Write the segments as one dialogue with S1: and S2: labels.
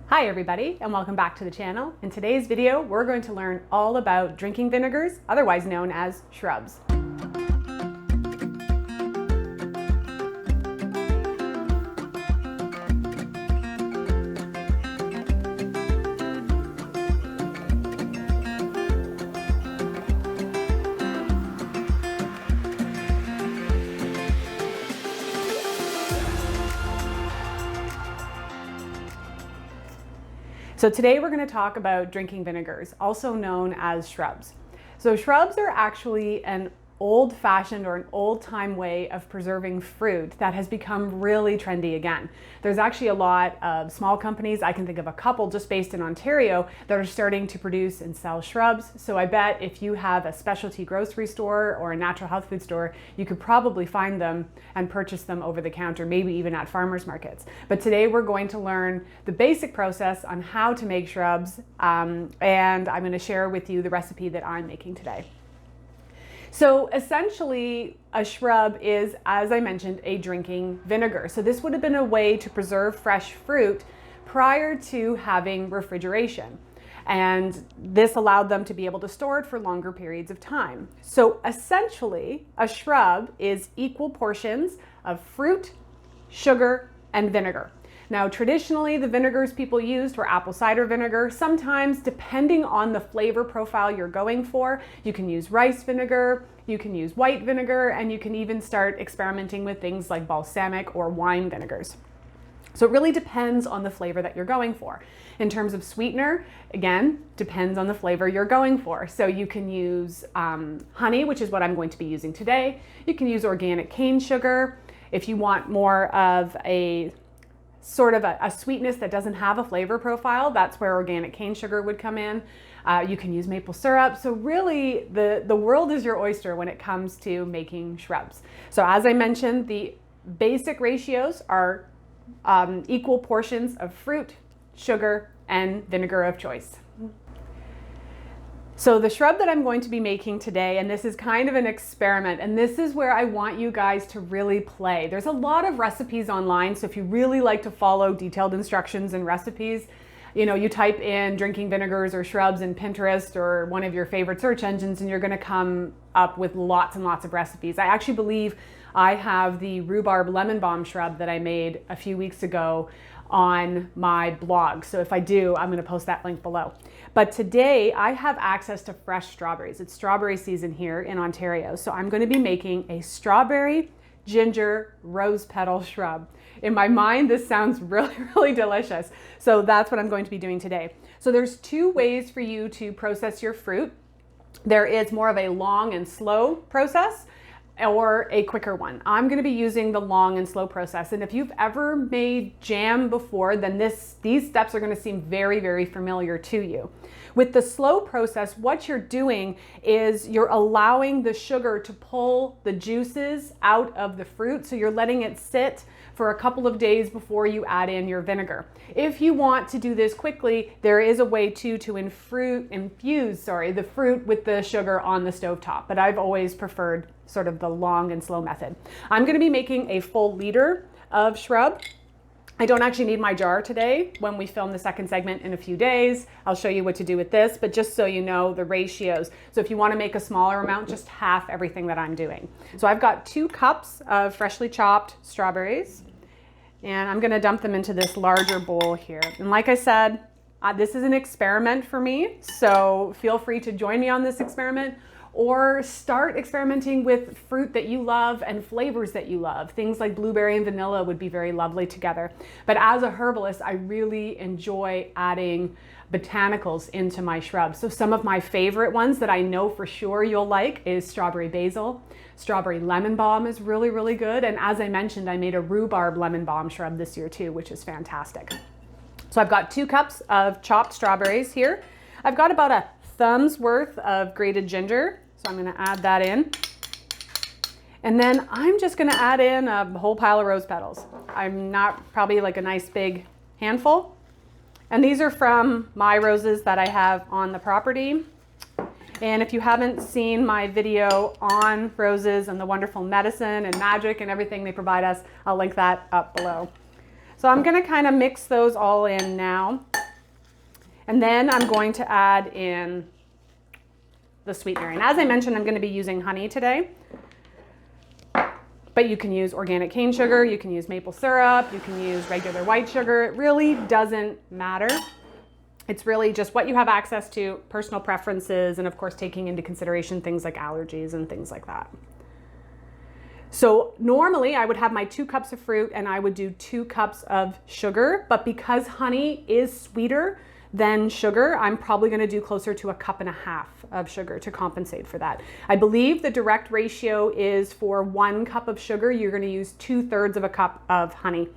S1: Hi everybody, and welcome back to the channel. In today's video, we're going to learn all about drinking vinegars, otherwise known as shrubs. So today we're going to talk about drinking vinegars, also known as shrubs. So shrubs are actually an old-fashioned or an old-time way of preserving fruit that has become really trendy again. There's actually a lot of small companies, I can think of a couple just based in Ontario, that are starting to produce and sell shrubs. So I bet if you have a specialty grocery store or a natural health food store, you could probably find them and purchase them over the counter, maybe even at farmers markets. But today we're going to learn the basic process on how to make shrubs, and I'm going to share with you the recipe that I'm making today. So essentially, a shrub is, as I mentioned, a drinking vinegar. So this would have been a way to preserve fresh fruit prior to having refrigeration. And this allowed them to be able to store it for longer periods of time. So essentially, a shrub is equal portions of fruit, sugar, and vinegar. Now, traditionally, the vinegars people used were apple cider vinegar. Sometimes, depending on the flavor profile you're going for, you can use rice vinegar, you can use white vinegar, and you can even start experimenting with things like balsamic or wine vinegars. So it really depends on the flavor that you're going for. In terms of sweetener, again, depends on the flavor you're going for. So you can use honey, which is what I'm going to be using today. You can use organic cane sugar. If you want more of a sort of a sweetness that doesn't have a flavor profile, that's where organic cane sugar would come in. You can use maple syrup. So really, the world is your oyster when it comes to making shrubs. So as I mentioned, the basic ratios are equal portions of fruit, sugar, and vinegar of choice. So the shrub that I'm going to be making today, and this is kind of an experiment, and this is where I want you guys to really play. There's a lot of recipes online, so if you really like to follow detailed instructions and recipes, you type in drinking vinegars or shrubs in Pinterest or one of your favorite search engines, and you're gonna come up with lots and lots of recipes. I actually believe I have the rhubarb lemon balm shrub that I made a few weeks ago on my blog. So if I do, I'm going to post that link below. But today I have access to fresh strawberries. It's strawberry season here in Ontario. So I'm going to be making a strawberry ginger rose petal shrub. In my mind, this sounds really, really delicious. So that's what I'm going to be doing today. So there's two ways for you to process your fruit. There is more of a long and slow process, or a quicker one. I'm going to be using the long and slow process. And if you've ever made jam before, then these steps are going to seem very, very familiar to you. With the slow process, what you're doing is you're allowing the sugar to pull the juices out of the fruit. So you're letting it sit for a couple of days before you add in your vinegar. If you want to do this quickly, there is a way to infuse the fruit with the sugar on the stovetop, but I've always preferred sort of the long and slow method. I'm going to be making a full liter of shrub. I don't actually need my jar today. When we film the second segment in a few days, I'll show you what to do with this, but just so you know the ratios. So if you want to make a smaller amount, just half everything that I'm doing. So I've got 2 cups of freshly chopped strawberries, and I'm going to dump them into this larger bowl here. And like I said, this is an experiment for me, so feel free to join me on this experiment, or start experimenting with fruit that you love and flavors that you love. Things like blueberry and vanilla would be very lovely together. But as a herbalist, I really enjoy adding botanicals into my shrubs. So some of my favorite ones that I know for sure you'll like is strawberry basil. Strawberry lemon balm is really, really good. And as I mentioned, I made a rhubarb lemon balm shrub this year too, which is fantastic. So I've got 2 cups of chopped strawberries here. I've got about a thumb's worth of grated ginger. So I'm going to add that in. And then I'm just going to add in a whole pile of rose petals. I'm not probably like a nice big handful. And these are from my roses that I have on the property. And if you haven't seen my video on roses and the wonderful medicine and magic and everything they provide us, I'll link that up below. So I'm gonna kind of mix those all in now. And then I'm going to add in the sweetener. And as I mentioned, I'm gonna be using honey today. But you can use organic cane sugar, you can use maple syrup, you can use regular white sugar. It really doesn't matter. It's really just what you have access to, personal preferences, and of course taking into consideration things like allergies and things like that. So normally I would have my 2 cups of fruit and I would do 2 cups of sugar, but because honey is sweeter than sugar, I'm probably going to do closer to 1.5 cups of sugar to compensate for that. I believe the direct ratio is for 1 cup of sugar, you're going to use 2/3 of a cup of honey,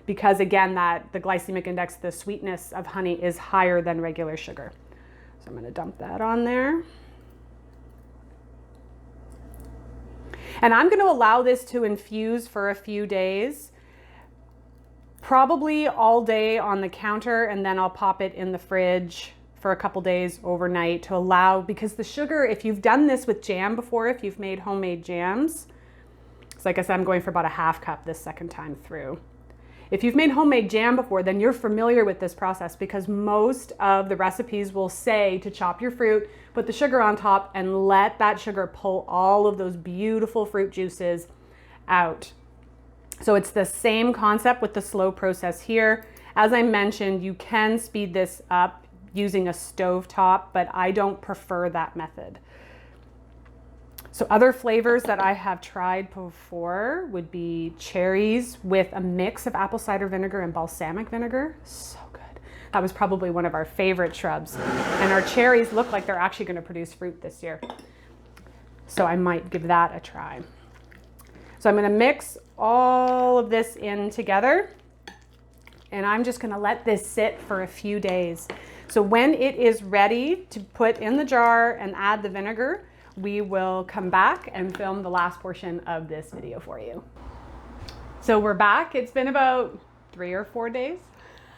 S1: because again, the glycemic index, the sweetness of honey is higher than regular sugar. So I'm going to dump that on there. And I'm going to allow this to infuse for a few days. Probably all day on the counter, and then I'll pop it in the fridge for a couple days overnight to allow, because the sugar, if you've done this with jam before, if you've made homemade jams, so like I said, I'm going for about 1/2 cup this second time through. If you've made homemade jam before, then you're familiar with this process, because most of the recipes will say to chop your fruit, put the sugar on top, and let that sugar pull all of those beautiful fruit juices out. So it's the same concept with the slow process here. As I mentioned, you can speed this up using a stove top, but I don't prefer that method. So other flavors that I have tried before would be cherries with a mix of apple cider vinegar and balsamic vinegar. So good. That was probably one of our favorite shrubs. And our cherries look like they're actually going to produce fruit this year. So I might give that a try. So I'm going to mix all of this in together, and I'm just going to let this sit for a few days. So when it is ready to put in the jar and add the vinegar, we will come back and film the last portion of this video for you. So we're back. It's been about 3 or 4 days.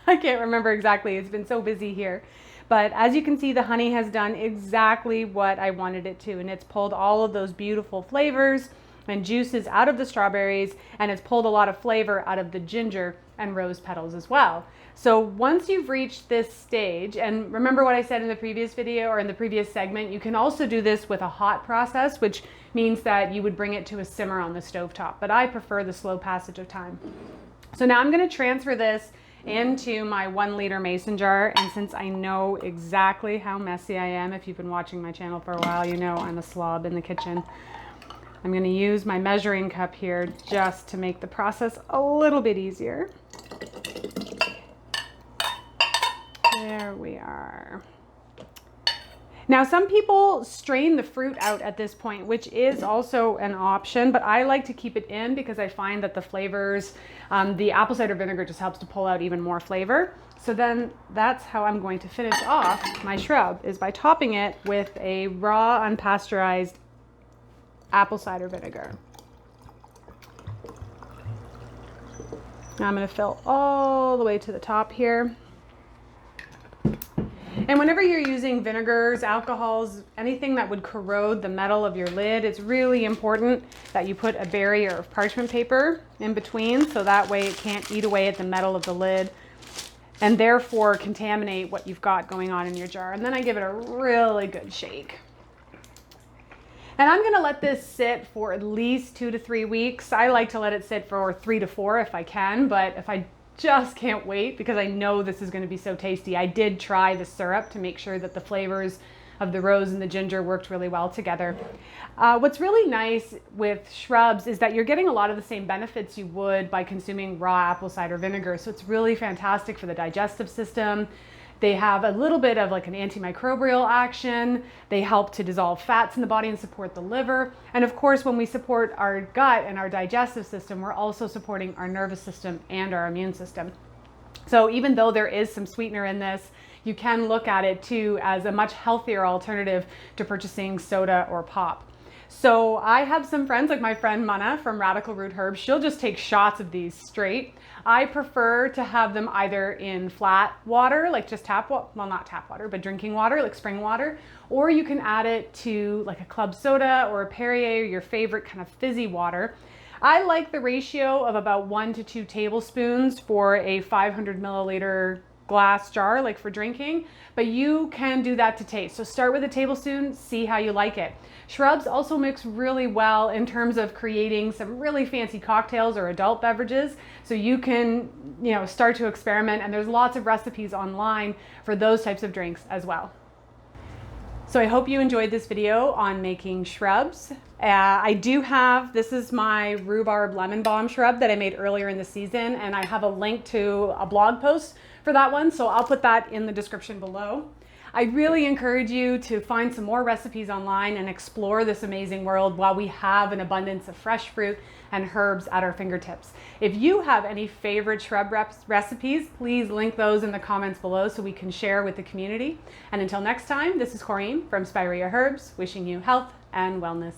S1: I can't remember exactly. It's been so busy here. But as you can see, the honey has done exactly what I wanted it to, and it's pulled all of those beautiful flavors and juices out of the strawberries, and it's pulled a lot of flavor out of the ginger and rose petals as well. So once you've reached this stage, and remember what I said in the previous video or in the previous segment, you can also do this with a hot process, which means that you would bring it to a simmer on the stovetop, but I prefer the slow passage of time. So now I'm going to transfer this into my 1 liter mason jar, and since I know exactly how messy I am, if you've been watching my channel for a while, you know I'm a slob in the kitchen. I'm going to use my measuring cup here just to make the process a little bit easier. There we are. Now, some people strain the fruit out at this point, which is also an option, but I like to keep it in because I find that the flavors, the apple cider vinegar just helps to pull out even more flavor. So then that's how I'm going to finish off my shrub, is by topping it with a raw, unpasteurized apple cider vinegar. Now I'm going to fill all the way to the top here. And whenever you're using vinegars, alcohols, anything that would corrode the metal of your lid, it's really important that you put a barrier of parchment paper in between, so that way it can't eat away at the metal of the lid and therefore contaminate what you've got going on in your jar. And then I give it a really good shake. And I'm going to let this sit for at least 2 to 3 weeks. I like to let it sit for 3 to 4 if I can, but if I just can't wait, because I know this is going to be so tasty. I did try the syrup to make sure that the flavors of the rose and the ginger worked really well together. What's really nice with shrubs is that you're getting a lot of the same benefits you would by consuming raw apple cider vinegar. So it's really fantastic for the digestive system. They have a little bit of like an antimicrobial action. They help to dissolve fats in the body and support the liver. And of course, when we support our gut and our digestive system, we're also supporting our nervous system and our immune system. So even though there is some sweetener in this, you can look at it too as a much healthier alternative to purchasing soda or pop. So I have some friends, like my friend Mana from Radical Root Herbs. She'll just take shots of these straight. I prefer to have them either in flat water, like just tap water, well, not tap water, but drinking water, like spring water, or you can add it to like a club soda or a Perrier, your favorite kind of fizzy water. I like the ratio of about 1 to 2 tablespoons for a 500 milliliter glass jar, like for drinking, but you can do that to taste. So start with a tablespoon, see how you like it. Shrubs also mix really well in terms of creating some really fancy cocktails or adult beverages. So you can, start to experiment, and there's lots of recipes online for those types of drinks as well. So I hope you enjoyed this video on making shrubs. This is my rhubarb lemon balm shrub that I made earlier in the season, and I have a link to a blog post for that one, so I'll put that in the description below. I really encourage you to find some more recipes online and explore this amazing world while we have an abundance of fresh fruit and herbs at our fingertips. If you have any favorite shrub recipes, please link those in the comments below so we can share with the community. And until next time, this is Correne from Spirea Herbs, wishing you health and wellness.